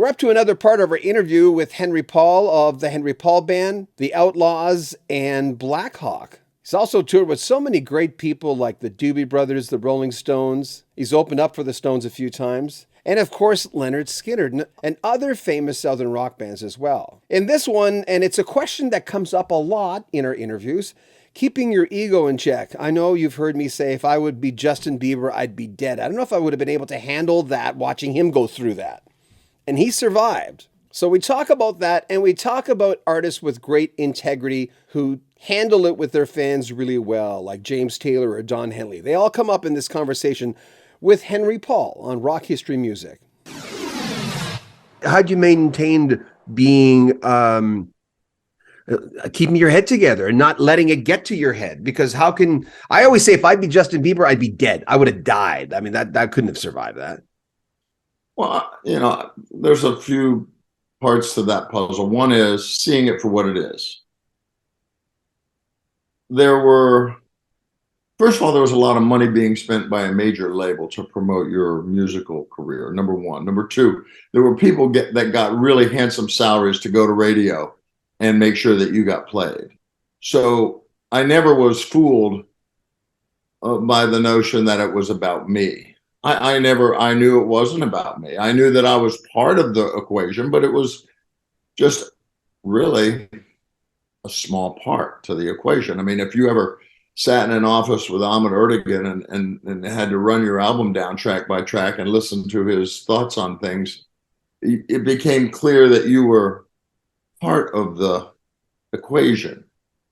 We're up to another part of our interview with Henry Paul of the Henry Paul Band, the Outlaws, and Black Hawk. He's also toured with so many great people like the Doobie Brothers, the Rolling Stones. He's opened up for the Stones a few times. And of course, Leonard Skinner and other famous Southern rock bands as well. In this one, and it's a question that comes up a lot in our interviews, keeping your ego in check. I know you've heard me say if I would be Justin Bieber, I'd be dead. I don't know if I would have been able to handle that, watching him go through that. And he survived. So we talk about that, and we talk about artists with great integrity who handle it with their fans really well, like James Taylor or Don Henley. They all come up in this conversation with Henry Paul on Rock History Music. How'd you maintain being, keeping your head together and not letting it get to your head? Because I always say if I'd be Justin Bieber, I'd be dead. I would have died. I mean, that couldn't have survived that. Well, there's a few parts to that puzzle. One is seeing it for what it is. First of all, there was a lot of money being spent by a major label to promote your musical career, number one. Number two, there were people that got really handsome salaries to go to radio and make sure that you got played. So I never was fooled by the notion that it was about me. I knew it wasn't about me. I knew that I was part of the equation, but it was just really a small part to the equation. I mean, if you ever sat in an office with Ahmet Ertegun and had to run your album down track by track and listen to his thoughts on things, it became clear that you were part of the equation.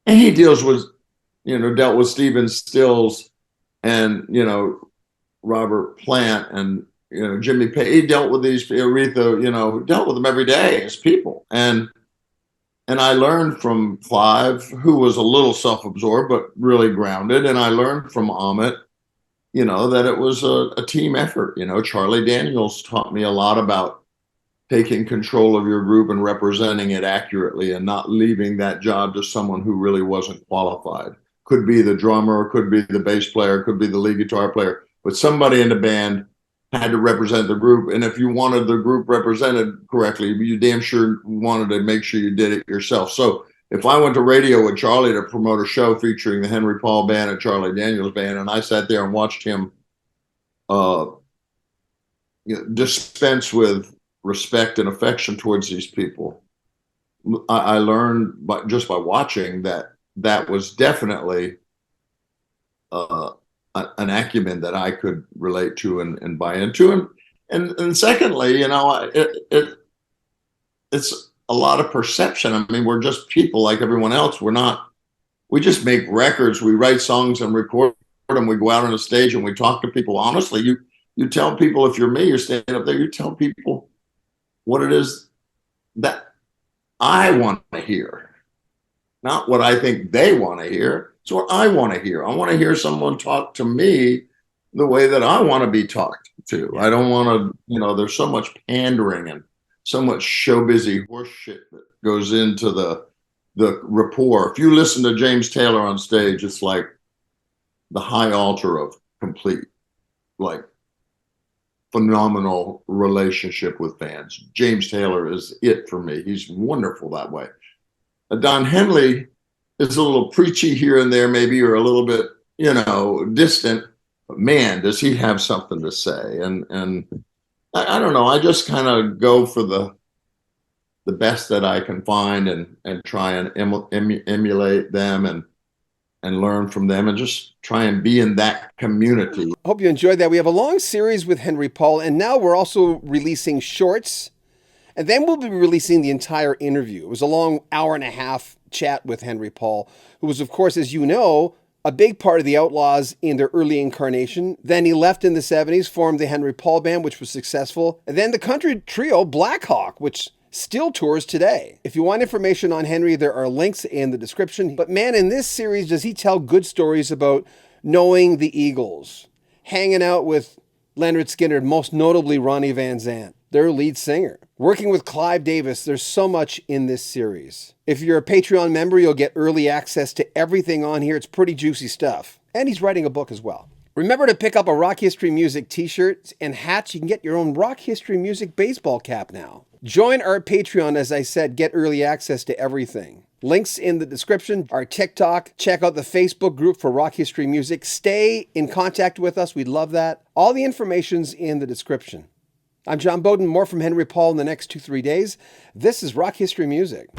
And he dealt with Stephen Stills and, Robert Plant and, Jimmy Page. He dealt with these, Aretha, dealt with them every day as people. And I learned from Clive, who was a little self-absorbed, but really grounded. And I learned from Ahmet, that it was a team effort. Charlie Daniels taught me a lot about taking control of your group and representing it accurately and not leaving that job to someone who really wasn't qualified. Could be the drummer, could be the bass player, could be the lead guitar player, but somebody in the band had to represent the group. And if you wanted the group represented correctly, you damn sure wanted to make sure you did it yourself. So if I went to radio with Charlie to promote a show featuring the Henry Paul Band and Charlie Daniels Band, and I sat there and watched him dispense with respect and affection towards these people, I learned just by watching that was definitely an acumen that I could relate to and buy into. And secondly, it's a lot of perception. I mean, we're just people like everyone else. We just make records, we write songs and record them. We go out on a stage and we talk to people. Honestly, you tell people, if you're me, you're standing up there, you tell people what it is that I want to hear, not what I think they want to hear. It's what I want to hear. I want to hear someone talk to me the way that I want to be talked to. I don't want to, there's so much pandering and so much showbizy horse shit that goes into the rapport. If you listen to James Taylor on stage, it's like the high altar of complete, like, phenomenal relationship with fans. James Taylor is it for me. He's wonderful that way. Don Henley is a little preachy here and there, maybe, or a little bit, distant. But man, does he have something to say? And I don't know. I just kind of go for the best that I can find and try and emulate them and learn from them and just try and be in that community. Hope you enjoyed that. We have a long series with Henry Paul, and now we're also releasing shorts, and then we'll be releasing the entire interview. It was a long hour-and-a-half chat with Henry Paul, who was, of course, as you know, a big part of the Outlaws in their early incarnation. Then he left in the 70s, formed the Henry Paul Band, which was successful, and then the country trio Black Hawk, which still tours today. If you want information on Henry, there are links in the description. But man, in this series, does he tell good stories about knowing the Eagles, hanging out with Leonard Skinner, most notably Ronnie Van Zant, their lead singer, working with Clive Davis. There's so much in this series. If you're a Patreon member, you'll get early access to everything on here. It's pretty juicy stuff. And he's writing a book as well. Remember to pick up a Rock History Music t-shirt and hats. You can get your own Rock History Music baseball cap now. Join our Patreon, as I said, get early access to everything. Links in the description, our TikTok. Check out the Facebook group for Rock History Music. Stay in contact with us. We'd love that. All the information's in the description. I'm John Beaudin. More from Henry Paul in the next 2-3 days. This is Rock History Music.